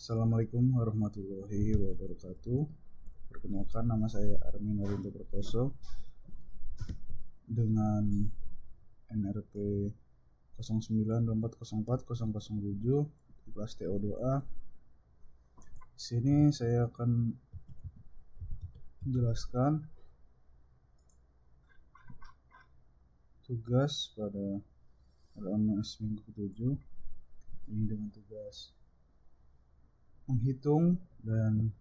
Assalamualaikum warahmatullahi wabarakatuh. Perkenalkan, nama saya Armin Warinto Prakoso dengan NRP 0924040007 di kelas TO2A. Di sini saya akan menjelaskan tugas pada LMS minggu ke-7 ini dengan tugas menghitung, dan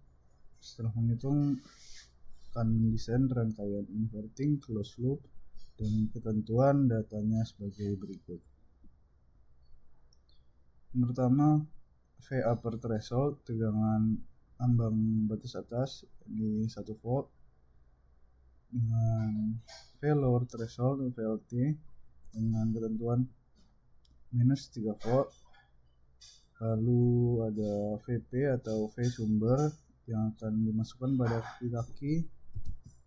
setelah menghitung akan mendesain rangkaian inverting closed loop dengan ketentuan datanya sebagai berikut. Yang pertama, V upper threshold, tegangan ambang batas atas di 1 volt, dengan V lower threshold VLT dengan ketentuan minus 3 volt. Lalu ada VP atau V sumber yang akan dimasukkan pada kaki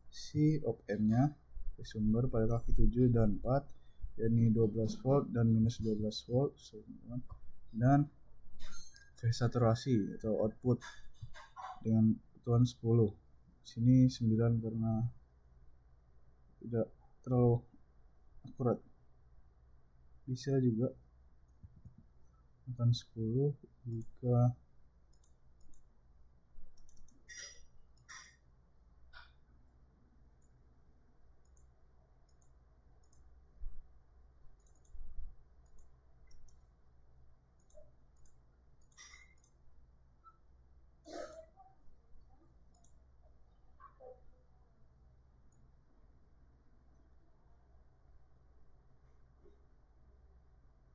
si op-amp-nya, V sumber pada kaki 7 dan 4, yakni 12 volt dan minus 12 volt, dan V saturasi atau output dengan ketentuan 10. Sini 9 karena tidak terlalu akurat. Bisa juga akan 10 jika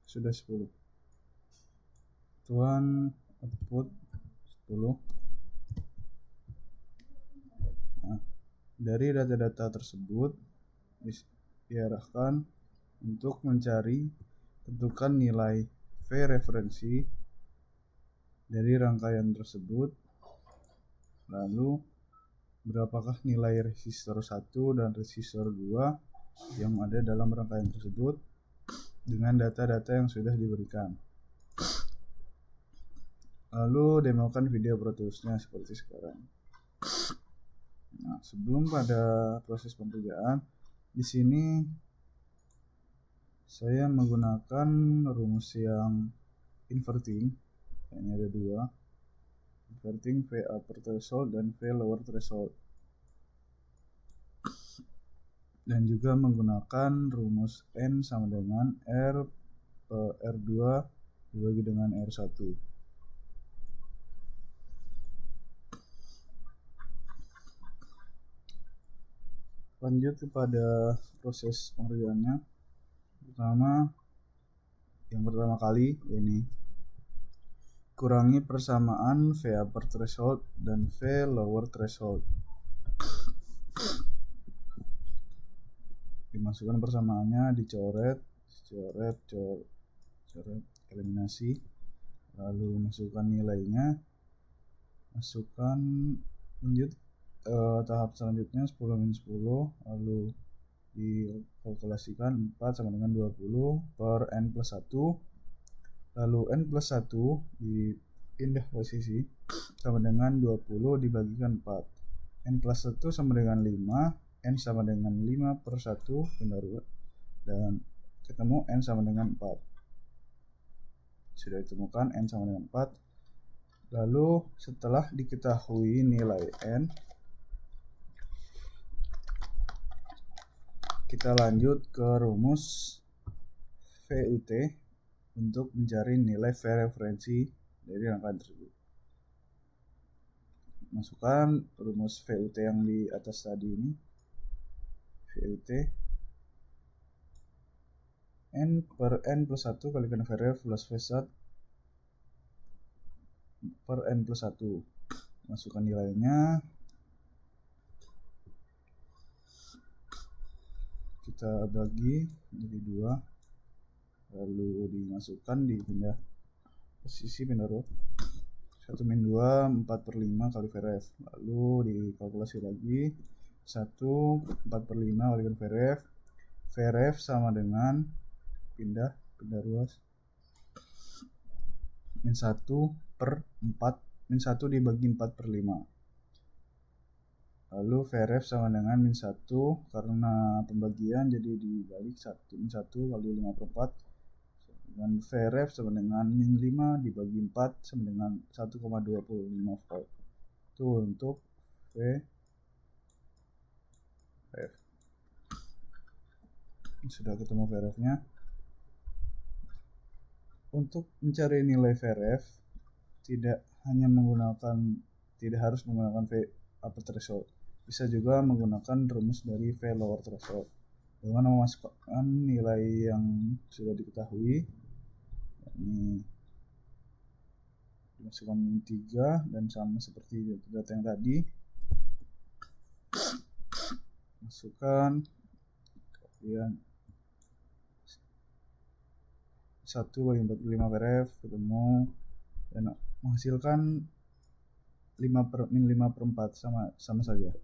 sudah 10. Ketentuan output 10. Nah, dari data-data tersebut diarahkan untuk mencari, tentukan nilai V referensi dari rangkaian tersebut, lalu berapakah nilai resistor 1 dan resistor 2 yang ada dalam rangkaian tersebut dengan data-data yang sudah diberikan. Lalu demokan video Pro Tools-nya seperti sekarang. Nah, sebelum pada proses pengerjaan, di sini saya menggunakan rumus yang inverting. Ini ada 2, inverting V upper threshold dan V lower threshold, dan juga menggunakan rumus N sama dengan R2 dibagi dengan R1. Lanjut kepada proses pengerjaannya. Yang pertama kali ini kurangi persamaan V upper threshold dan V lower threshold. Dimasukkan persamaannya, dicoret, eliminasi, lalu masukkan nilainya, masukkan, lanjut tahap selanjutnya 10-10, lalu dikalkulasikan 4 sama dengan 20 per N plus 1, lalu N plus 1 dipindah posisi sama dengan 20 dibagikan 4, N plus 1 sama dengan 5, N sama dengan 5 per 1 pindah 2, dan ketemu N sama dengan 4. Sudah ditemukan N sama dengan 4. Lalu setelah diketahui nilai N, kita lanjut ke rumus VUT untuk mencari nilai V referensi dari rangkaian tersebut. Masukkan rumus VUT yang di atas tadi ini. VUT N per N plus 1 kalikan VREF plus VSAT per N plus 1. Masukkan nilainya. Kita bagi jadi 2, lalu dimasukkan, dipindah posisi, pindah row. 1 min 2 4/5 kali VREF, lalu dikalkulasi lagi 1 4/5 kalikan VREF. VREF sama dengan pindah ruas min 1 per 4 min 1 dibagi 4/5. Lalu Vref sama dengan min 1 karena pembagian jadi dibalik 1 min 1 kali 5/4. Dan Vref sama dengan min 5 dibagi 4 sama dengan 1,25 volt. Itu untuk Vref. Sudah ketemu Vref-nya. Untuk mencari nilai Vref tidak harus menggunakan V upper threshold. Bisa juga menggunakan rumus dari V lower threshold dengan memasukkan nilai yang sudah diketahui. Ini dimasukkan min 3 dan sama seperti data yang tadi. Masukkan, kemudian 1/45 Vref ketemu dan menghasilkan min 5/4 sama saja.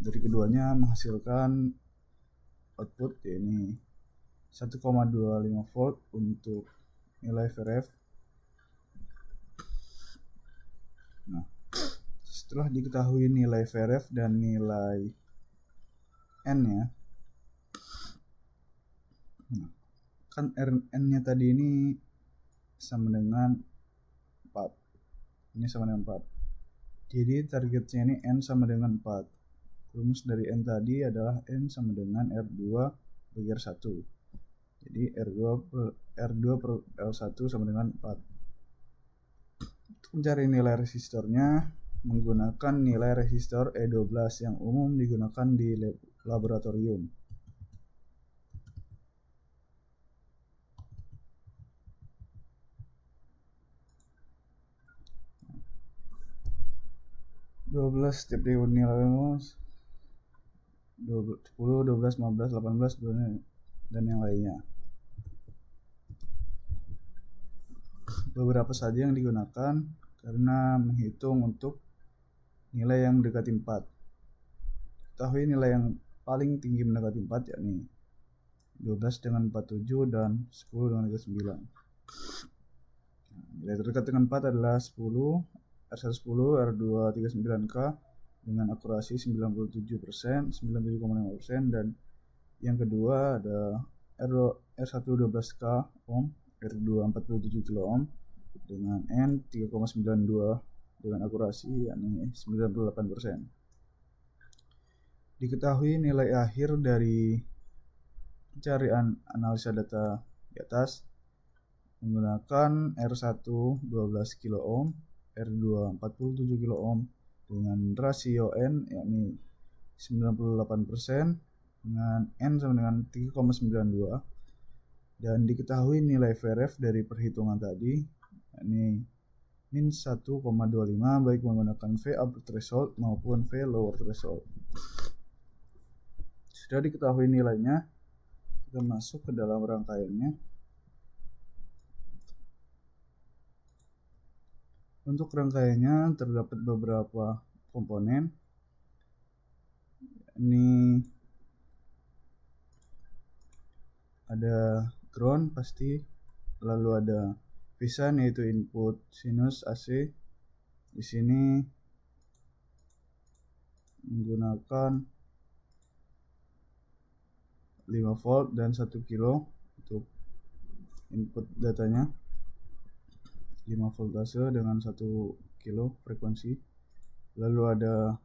Dari keduanya menghasilkan output yakni 1,25 volt untuk nilai Vref. Nah, setelah diketahui nilai Vref dan nilai N-nya, nah, kan N-nya tadi ini sama dengan 4. Ini sama dengan 4. Jadi targetnya ini N sama dengan 4. Rumus dari N tadi adalah N sama dengan R2 bagi R1. Jadi R2 per L1 sama dengan 4. Untuk mencari nilai resistornya menggunakan nilai resistor E12 yang umum digunakan di laboratorium. Setiap nilai 10, 12, 15, 18, dan yang lainnya. Beberapa saja yang digunakan karena menghitung untuk nilai yang mendekati 4. Ketahui nilai yang paling tinggi mendekati 4 yakni 12 dengan 47 dan 10 dengan 39. Nilai terdekat dengan 4 adalah 10, R110, R2 39K dengan akurasi 97%, 97,5%, dan yang kedua ada R1 12K ohm, R2 47 kilo ohm dengan N 3,92 dengan akurasi yakni 98%. Diketahui nilai akhir dari pencarian analisa data di atas menggunakan R1 12 kilo ohm, R2 47 kilo ohm dengan rasio N yakni 98% dengan N sama dengan 3,92, dan diketahui nilai Vref dari perhitungan tadi yakni min 1,25 baik menggunakan V upper threshold maupun V lower threshold. Sudah diketahui nilainya, kita masuk ke dalam rangkaiannya. Untuk rangkaiannya terdapat beberapa komponen. Ini ada ground pasti, lalu ada pisan yaitu input sinus AC. Di sini menggunakan 5 volt dan 1 kilo untuk input datanya. 5 voltase dengan 1 kilo frekuensi. Lalu ada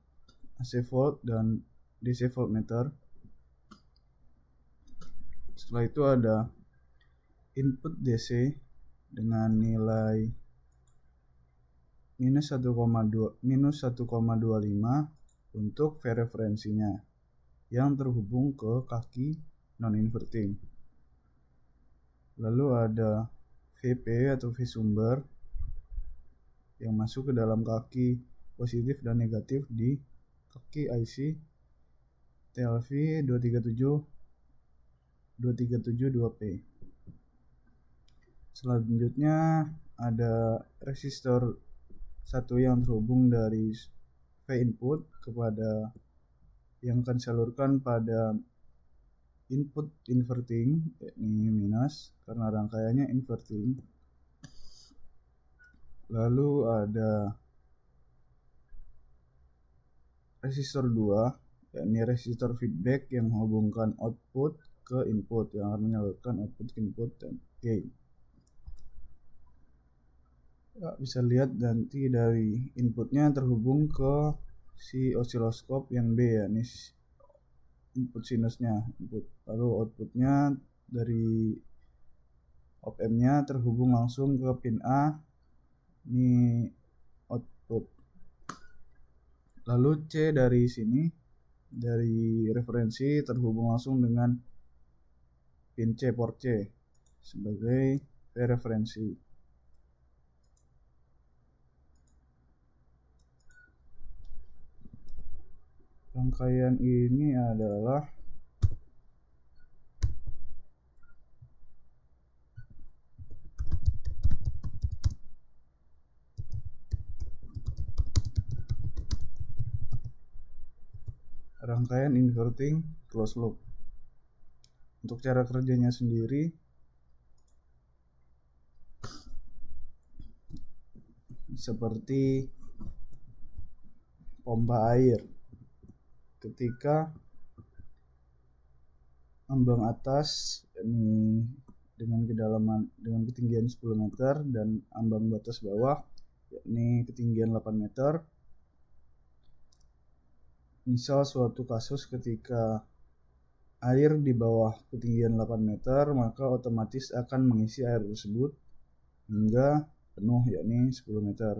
AC volt dan DC voltmeter. Setelah itu ada input DC dengan nilai minus 1,25 untuk V referensinya yang terhubung ke kaki non-inverting. Lalu ada VP atau V sumber yang masuk ke dalam kaki positif dan negatif di kaki IC TLV 2372P. Selanjutnya ada resistor 1 yang terhubung dari V input kepada yang akan disalurkan pada input inverting yakni minus karena rangkaiannya inverting. Lalu ada resistor 2, yakni resistor feedback yang menghubungkan output ke input, yang akan menyalurkan output ke input dan gain. Ya, bisa lihat nanti dari inputnya terhubung ke si osiloskop yang B, yakni input sinusnya, lalu outputnya dari op-amp-nya terhubung langsung ke pin A, ini output. Lalu C dari sini, dari referensi terhubung langsung dengan pin C, port C sebagai referensi. Rangkaian ini adalah rangkaian inverting closed loop. Untuk cara kerjanya sendiri, seperti pompa air. Ketika ambang atas ini dengan ketinggian 10 meter dan ambang batas bawah yakni ketinggian 8 meter. Misal suatu kasus ketika air di bawah ketinggian 8 meter, maka otomatis akan mengisi air tersebut hingga penuh, yakni 10 meter.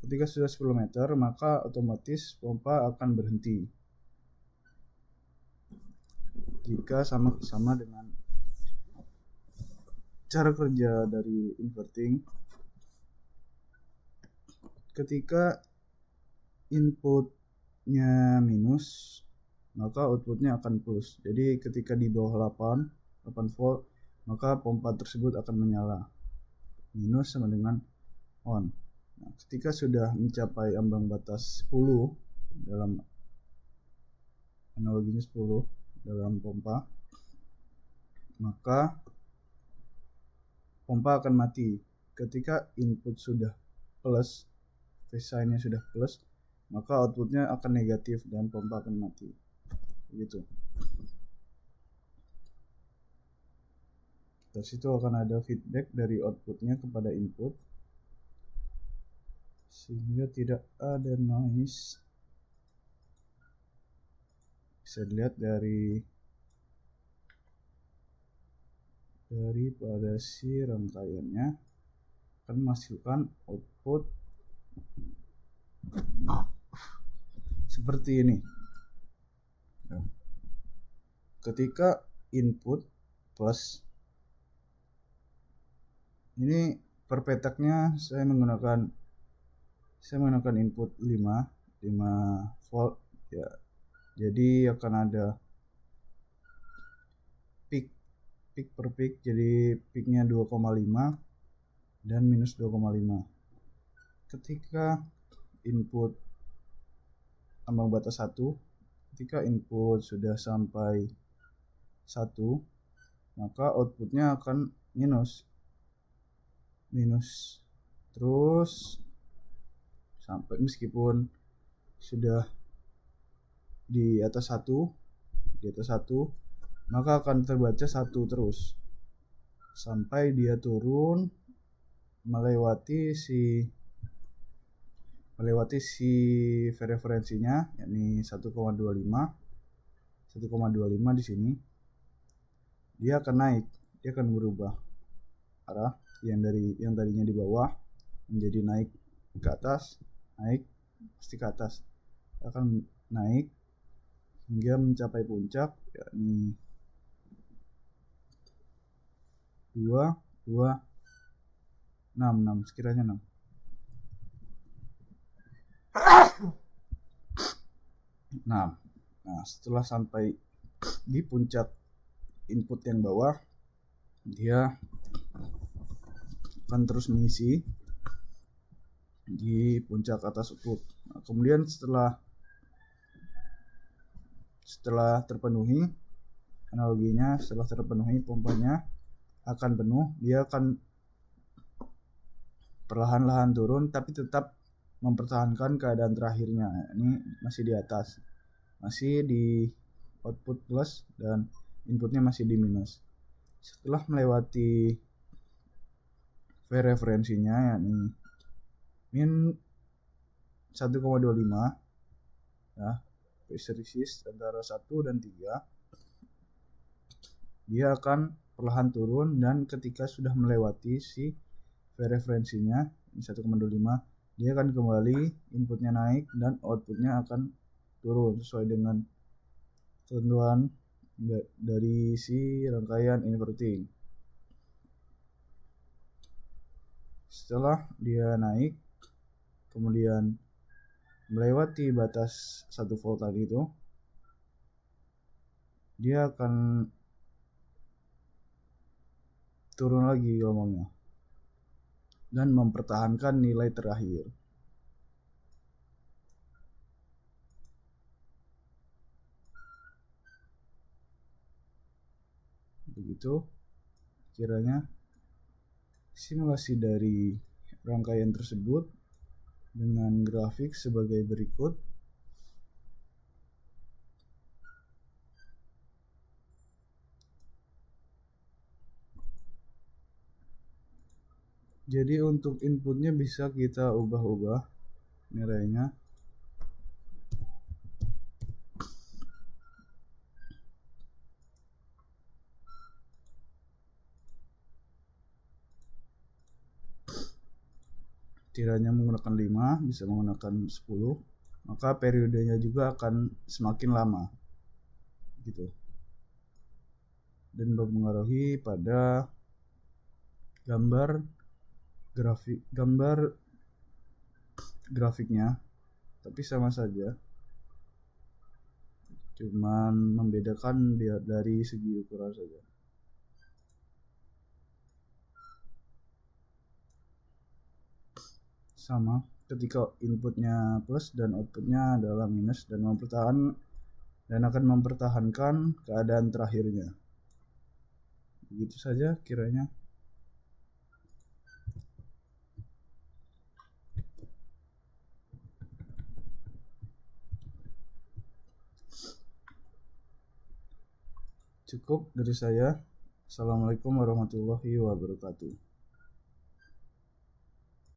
Ketika sudah 10 meter, maka otomatis pompa akan berhenti. Jika sama dengan cara kerja dari inverting, ketika inputnya minus, maka outputnya akan plus. Jadi ketika di bawah 8 volt, maka pompa tersebut akan menyala. Minus sama dengan on. Nah, ketika sudah mencapai ambang batas 10, dalam analoginya 10 dalam pompa, maka pompa akan mati. Ketika input sudah plus, phase sign-nya sudah plus, maka outputnya akan negatif dan pompa akan mati. Begitu. Dari situ akan ada feedback dari outputnya kepada input, sehingga tidak ada noise. Bisa dilihat daripada si rangkaiannya akan menghasilkan output seperti ini. Ketika input plus, ini per petaknya saya menggunakan input 5 volt ya. Jadi akan ada peak per peak, jadi peaknya 2,5 dan minus 2,5. Ketika input ambang batas 1, ketika input sudah sampai 1, maka outputnya akan minus terus sampai meskipun sudah di atas 1, maka akan terbaca 1 terus sampai dia turun melewati si referensinya, yakni 1,25 di sini. Dia akan naik, dia akan berubah arah yang tadinya di bawah menjadi naik ke atas, pasti ke atas, akan naik hingga mencapai puncak, yakni 6, sekiranya 6. Nah, setelah sampai di puncak input yang bawah, dia akan terus mengisi di puncak atas output. Nah, kemudian setelah terpenuhi analoginya, setelah terpenuhi pompanya akan penuh, dia akan perlahan-lahan turun tapi tetap mempertahankan keadaan terakhirnya. Ini masih di atas, masih di output plus dan inputnya masih di minus. Setelah melewati V referensinya yakni min 1,25 ya, hysteresis antara 1 dan 3, dia akan perlahan turun, dan ketika sudah melewati si V referensinya 1,25, dia akan kembali inputnya naik dan outputnya akan turun sesuai dengan ketentuan dari si rangkaian inverting. Setelah dia naik kemudian melewati batas 1 volt tadi itu, dia akan turun lagi gelombangnya dan mempertahankan nilai terakhir. Begitu kiranya simulasi dari rangkaian tersebut dengan grafik sebagai berikut. Jadi untuk inputnya bisa kita ubah-ubah nilainya. Tiranya menggunakan 5, bisa menggunakan 10, maka periodenya juga akan semakin lama gitu, dan mempengaruhi pada gambar grafiknya, tapi sama saja, cuman membedakan dia dari segi ukuran saja. Sama ketika inputnya plus dan outputnya adalah minus, dan akan mempertahankan keadaan terakhirnya. Begitu saja kiranya. Cukup dari saya. Assalamualaikum warahmatullahi wabarakatuh.